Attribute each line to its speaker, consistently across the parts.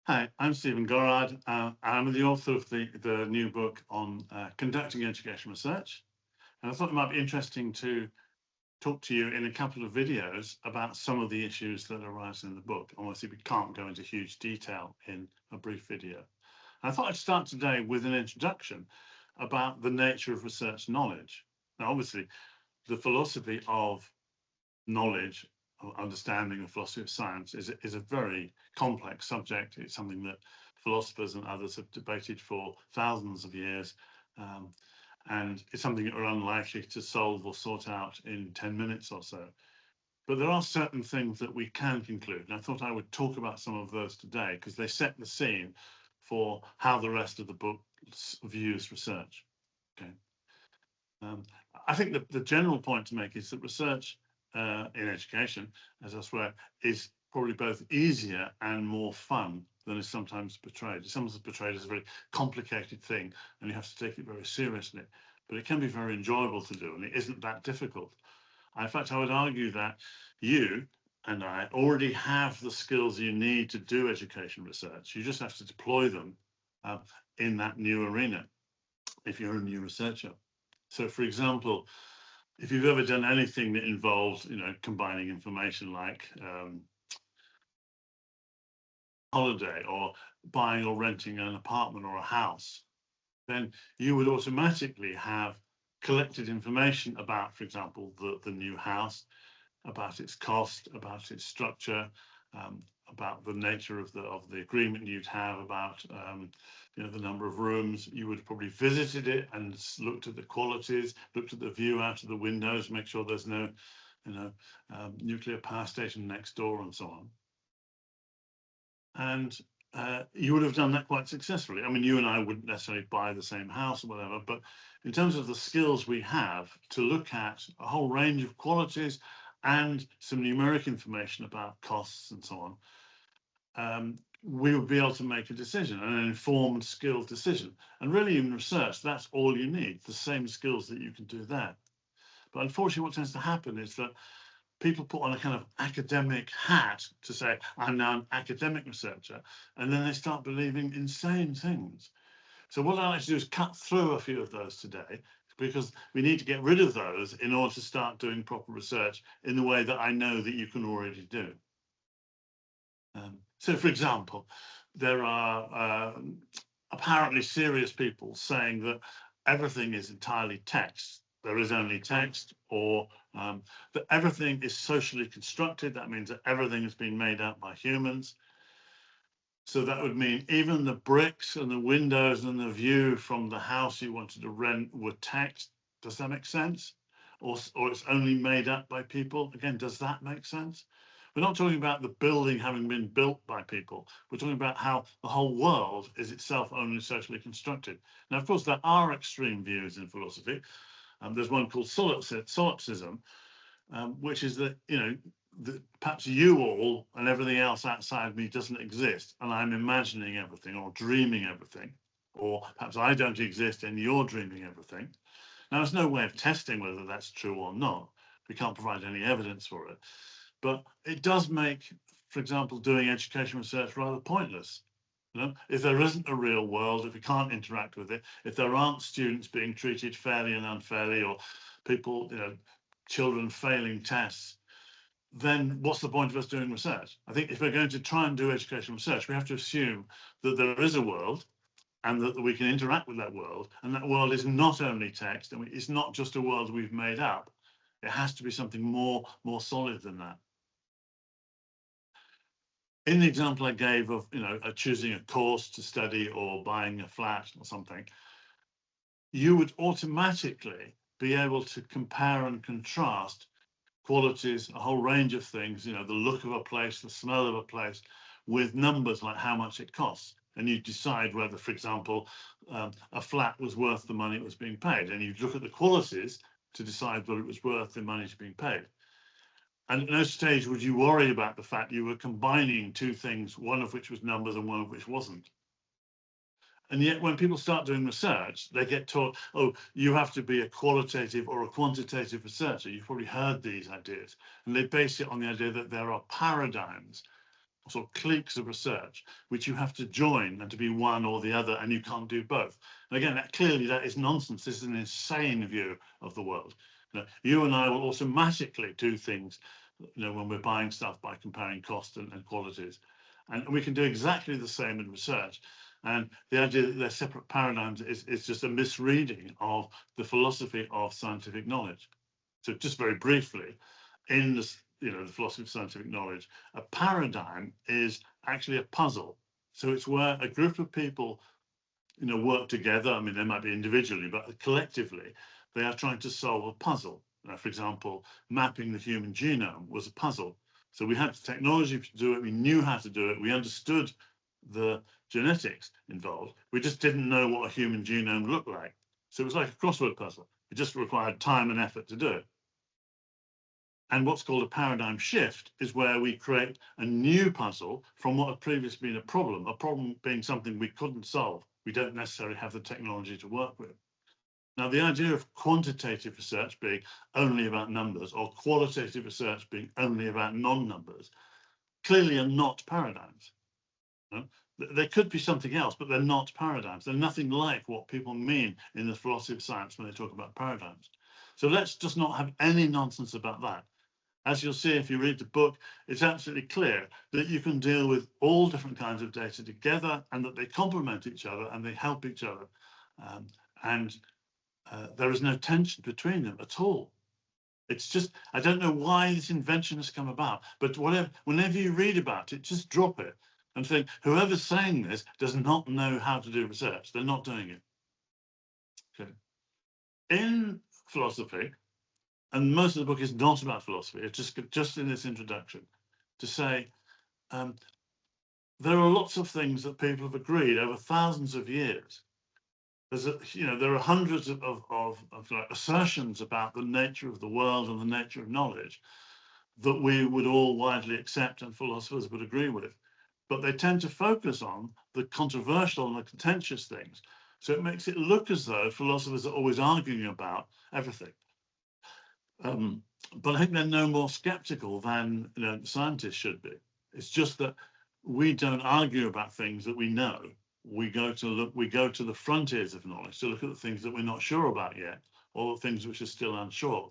Speaker 1: Hi, I'm Stephen Gorard. I'm the author of the new book on conducting education research. And I thought it might be interesting to talk to you in a couple of videos about some of the issues that arise in the book. Obviously, we can't go into huge detail in a brief video. And I thought I'd start today with an introduction about the nature of research knowledge. Now, obviously, the philosophy of knowledge, understanding of philosophy of science is a very complex subject. It's something that philosophers and others have debated for thousands of years. Um, and it's something that we're unlikely to solve or sort out in 10 minutes or so. But there are certain things that we can conclude. And I thought I would talk about some of those today because they set the scene for how the rest of the book views research. Okay. Um, I think the general point to make is that research in education, as elsewhere, is probably both easier and more fun than is sometimes portrayed. It's sometimes portrayed as a very complicated thing, and you have to take it very seriously. But it can be very enjoyable to do, and it isn't that difficult. In fact, I would argue that you and I already have the skills you need to do education research. You just have to deploy them in that new arena if you're a new researcher. So, for example, if you've ever done anything that involves, combining information like holiday or buying or renting an apartment or a house, then you would automatically have collected information about, for example, the new house, about its cost, about its structure, about the nature of the agreement you'd have, about the number of rooms. You would have probably visited it and looked at the qualities, looked at the view out of the windows, make sure there's no nuclear power station next door and so on. And you would have done that quite successfully. I mean, you and I wouldn't necessarily buy the same house or whatever, but in terms of the skills we have to look at a whole range of qualities and some numeric information about costs and so on, we would be able to make a decision, an informed, skilled decision. And really in research, that's all you need, the same skills that you can do there. But unfortunately, what tends to happen is that people put on a kind of academic hat to say, I'm now an academic researcher, and then they start believing insane things. So what I'd like to do is cut through a few of those today, because we need to get rid of those in order to start doing proper research in the way that I know that you can already do. So, for example, there are apparently serious people saying that everything is entirely text. There is only text, or that everything is socially constructed. That means that everything has been made up by humans. So that would mean even the bricks and the windows and the view from the house you wanted to rent were text. Does that make sense? Or it's only made up by people? Again, does that make sense? We're not talking about the building having been built by people. We're talking about how the whole world is itself only socially constructed. Now, of course, there are extreme views in philosophy. There's one called solipsism, which is that, that perhaps you all and everything else outside me doesn't exist, and I'm imagining everything or dreaming everything, or perhaps I don't exist and you're dreaming everything. Now, there's no way of testing whether that's true or not. We can't provide any evidence for it. But it does make, for example, doing education research rather pointless. If there isn't a real world, if we can't interact with it, if there aren't students being treated fairly and unfairly, or people, children failing tests, then what's the point of us doing research? I think if we're going to try and do education research, we have to assume that there is a world and that we can interact with that world. And that world is not only text, and it's not just a world we've made up. It has to be something more solid than that. In the example I gave of, choosing a course to study or buying a flat or something, you would automatically be able to compare and contrast qualities, a whole range of things, the look of a place, the smell of a place, with numbers like how much it costs. And you decide whether, for example, a flat was worth the money it was being paid. And you look at the qualities to decide whether it was worth the money to being paid. And at no stage would you worry about the fact you were combining two things, one of which was numbers and one of which wasn't. And yet when people start doing research, they get taught, oh, you have to be a qualitative or a quantitative researcher. You've probably heard these ideas. And they base it on the idea that there are paradigms. sort of cliques of research, which you have to join and to be one or the other, and you can't do both. And again, clearly that is nonsense. This is an insane view of the world. You and I will automatically do things, when we're buying stuff by comparing cost and qualities. And we can do exactly the same in research. And the idea that they're separate paradigms is just a misreading of the philosophy of scientific knowledge. So just very briefly, in this, the philosophy of scientific knowledge, a paradigm is actually a puzzle. So it's where a group of people, work together. I mean, they might be individually, but collectively, they are trying to solve a puzzle. For example, mapping the human genome was a puzzle. So we had the technology to do it. We knew how to do it. We understood the genetics involved. We just didn't know what a human genome looked like. So it was like a crossword puzzle. It just required time and effort to do it. And what's called a paradigm shift is where we create a new puzzle from what had previously been a problem being something we couldn't solve. We don't necessarily have the technology to work with. Now, the idea of quantitative research being only about numbers or qualitative research being only about non-numbers clearly are not paradigms. There could be something else, but they're not paradigms. They're nothing like what people mean in the philosophy of science when they talk about paradigms. So let's just not have any nonsense about that. As you'll see if you read the book, it's absolutely clear that you can deal with all different kinds of data together and that they complement each other and they help each other. There is no tension between them at all. It's just, I don't know why this invention has come about, but whenever you read about it, just drop it and think, whoever's saying this does not know how to do research. They're not doing it. Okay. In philosophy, and most of the book is not about philosophy, it's just in this introduction, to say there are lots of things that people have agreed over thousands of years. There are hundreds of assertions about the nature of the world and the nature of knowledge that we would all widely accept and philosophers would agree with. But they tend to focus on the controversial and the contentious things. So it makes it look as though philosophers are always arguing about everything. But I think they're no more skeptical than scientists should be. It's just that we don't argue about things that we know. We go to the frontiers of knowledge to look at the things that we're not sure about yet, or the things which are still unsure.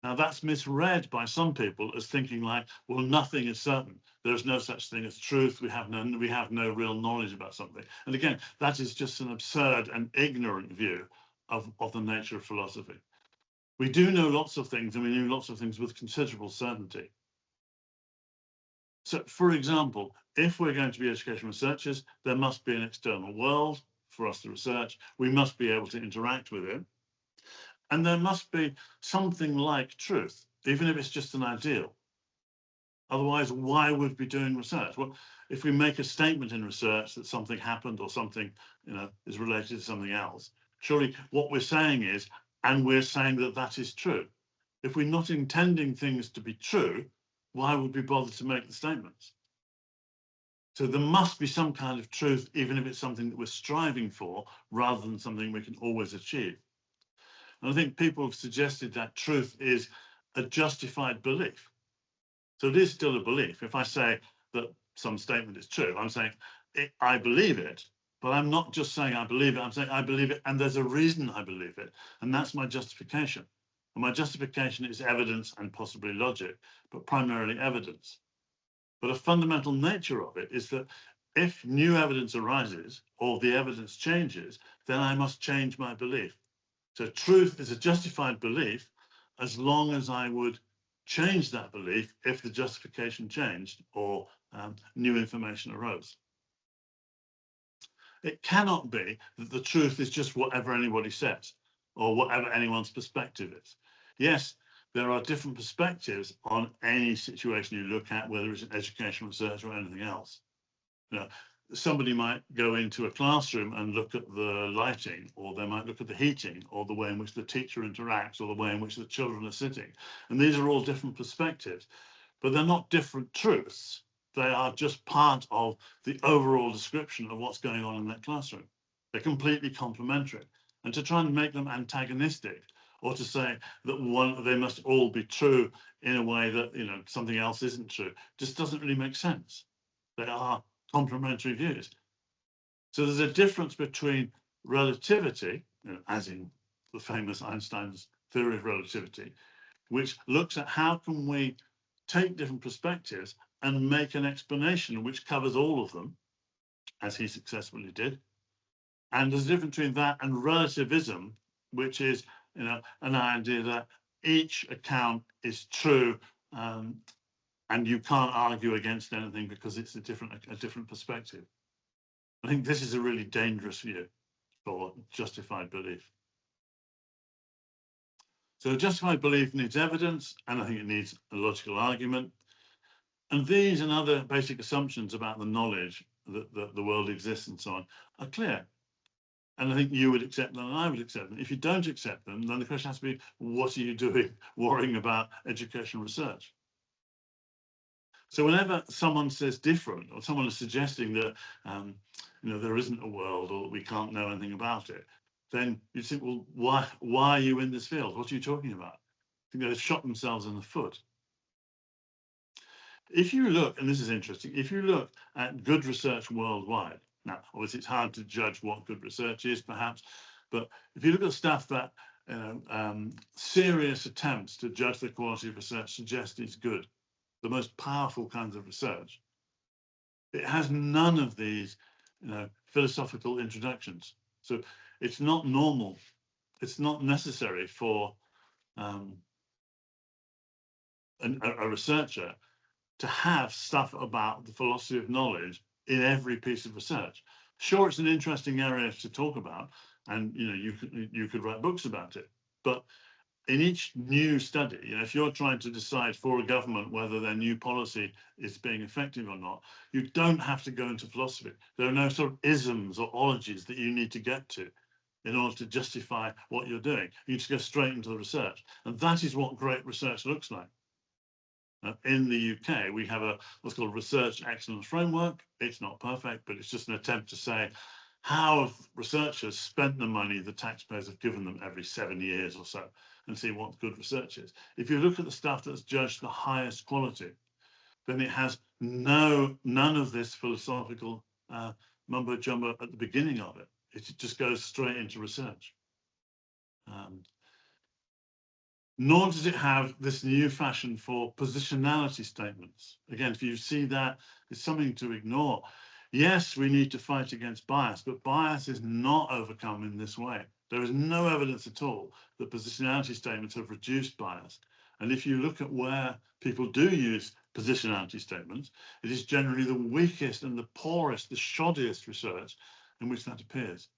Speaker 1: Now that's misread by some people as thinking like, well, nothing is certain. There is no such thing as truth. We have no real knowledge about something. And again, that is just an absurd and ignorant view of the nature of philosophy. We do know lots of things, and we know lots of things with considerable certainty. So, for example, if we're going to be education researchers, there must be an external world for us to research. We must be able to interact with it. And there must be something like truth, even if it's just an ideal. Otherwise, why would we be doing research? Well, if we make a statement in research that something happened or something is related to something else, surely what we're saying is, and we're saying that that is true. If we're not intending things to be true, why would we bother to make the statements? So there must be some kind of truth, even if it's something that we're striving for, rather than something we can always achieve. And I think people have suggested that truth is a justified belief. So it is still a belief. If I say that some statement is true, I'm saying I believe it, but I'm not just saying I believe it, I'm saying I believe it and there's a reason I believe it. And that's my justification. And my justification is evidence and possibly logic, but primarily evidence. But a fundamental nature of it is that if new evidence arises or the evidence changes, then I must change my belief. So truth is a justified belief as long as I would change that belief if the justification changed or new information arose. It cannot be that the truth is just whatever anybody says or whatever anyone's perspective is. Yes, there are different perspectives on any situation you look at, whether it's in education research or anything else. Somebody might go into a classroom and look at the lighting, or they might look at the heating, or the way in which the teacher interacts, or the way in which the children are sitting. And these are all different perspectives, but they're not different truths. They are just part of the overall description of what's going on in that classroom. They're completely complementary. And to try and make them antagonistic or to say that they must all be true in a way that, you know, something else isn't true, just doesn't really make sense. They are complementary views. So there's a difference between relativity, you know, as in the famous Einstein's theory of relativity, which looks at how can we take different perspectives and make an explanation which covers all of them, as he successfully did. And there's a difference between that and relativism, which is, you know, an idea that each account is true, and you can't argue against anything because it's a different perspective. I think this is a really dangerous view for justified belief. So justified belief needs evidence, and I think it needs a logical argument. And these and other basic assumptions about the knowledge that the world exists and so on are clear. And I think you would accept them and I would accept them. If you don't accept them, then the question has to be, what are you doing worrying about educational research? So whenever someone says different, or someone is suggesting that you know, there isn't a world or we can't know anything about it, then you think, well, why are you in this field? What are you talking about? I think they've shot themselves in the foot. If you look, and this is interesting, if you look at good research worldwide, now obviously it's hard to judge what good research is, perhaps, but if you look at stuff that, you know, serious attempts to judge the quality of research suggest is good, the most powerful kinds of research, it has none of these, you know, philosophical introductions. So it's not normal, it's not necessary for a researcher to have stuff about the philosophy of knowledge in every piece of research. Sure, it's an interesting area to talk about, and you know, you could write books about it, but in each new study, you know, if you're trying to decide for a government whether their new policy is being effective or not, you don't have to go into philosophy. There are no sort of isms or ologies that you need to get to in order to justify what you're doing. You just go straight into the research. And that is what great research looks like. In the UK, we have what's called a research excellence framework. It's not perfect, but it's just an attempt to say, how have researchers spent the money the taxpayers have given them every 7 years or so, and see what good research is. If you look at the stuff that's judged the highest quality, then it has none of this philosophical mumbo jumbo at the beginning of it. It just goes straight into research. Nor does it have this new fashion for positionality statements. Again, if you see that, it's something to ignore. Yes, we need to fight against bias, but bias is not overcome in this way. There is no evidence at all that positionality statements have reduced bias. And if you look at where people do use positionality statements, it is generally the weakest and the poorest, the shoddiest research in which that appears.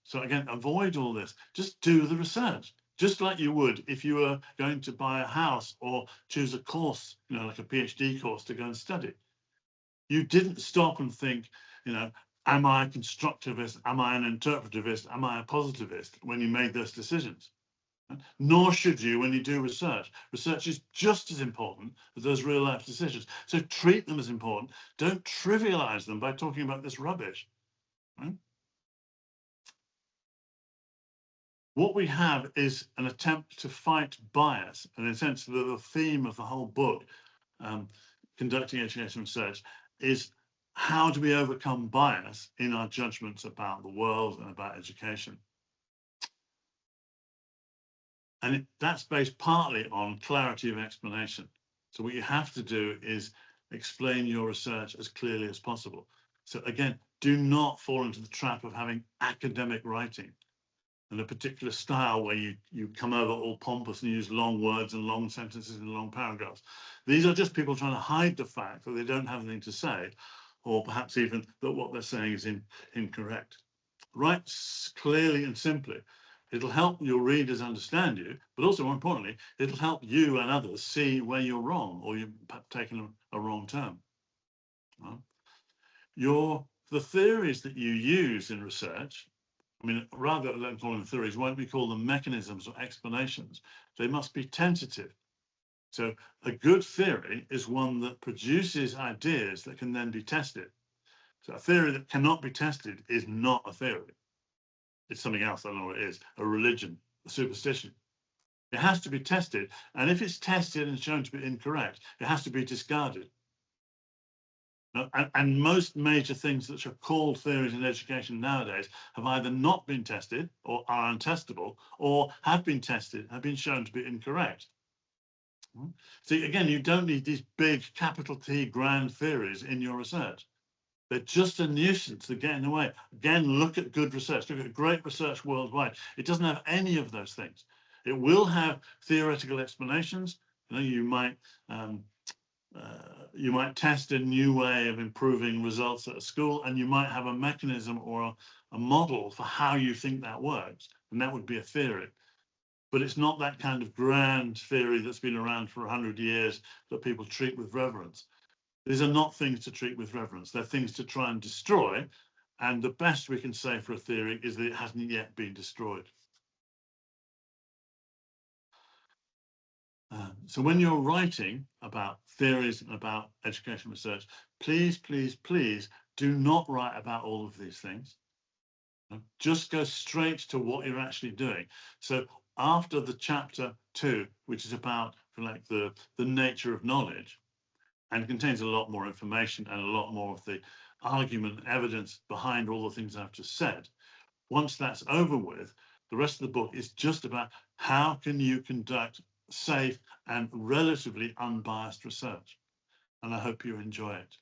Speaker 1: So again, avoid all this. Just do the research. Just like you would if you were going to buy a house or choose a course, you know, like a PhD course to go and study. You didn't stop and think, you know, am I a constructivist? Am I an interpretivist? Am I a positivist when you made those decisions? Nor should you when you do research. Research is just as important as those real life decisions. So treat them as important. Don't trivialize them by talking about this rubbish. Right? What we have is an attempt to fight bias, and in a sense, the theme of the whole book, Conducting Education Research, is how do we overcome bias in our judgments about the world and about education? And that's based partly on clarity of explanation. So what you have to do is explain your research as clearly as possible. So again, do not fall into the trap of having academic writing and a particular style where you come over all pompous and use long words and long sentences and long paragraphs. These are just people trying to hide the fact that they don't have anything to say, or perhaps even that what they're saying is incorrect. Write clearly and simply. It'll help your readers understand you, but also more importantly, it'll help you and others see where you're wrong or you've taken a wrong turn. The theories that you use in research, I mean, rather than calling them theories, why don't we call them mechanisms or explanations? They must be tentative. So a good theory is one that produces ideas that can then be tested. So a theory that cannot be tested is not a theory. It's something else, I don't know what it is, a religion superstition. It has to be tested, and if it's tested and shown to be incorrect, it has to be discarded. And most major things that are called theories in education nowadays have either not been tested or are untestable, or have been tested, have been shown to be incorrect. See, again, you don't need these big capital T grand theories in your research. They're just a nuisance. They're getting in the way. Again, look at good research. Look at great research worldwide. It doesn't have any of those things. It will have theoretical explanations. You might test a new way of improving results at a school, and you might have a mechanism or a model for how you think that works, and that would be a theory. But it's not that kind of grand theory that's been around for 100 years that people treat with reverence. These are not things to treat with reverence. They're things to try and destroy. And the best we can say for a theory is that it hasn't yet been destroyed. So when you're writing about theories and about education research, please, please, please do not write about all of these things. Just go straight to what you're actually doing. So after the chapter 2, which is about the nature of knowledge, and contains a lot more information and a lot more of the argument and evidence behind all the things I've just said. Once that's over with, the rest of the book is just about how can you conduct safe and relatively unbiased research. And I hope you enjoy it.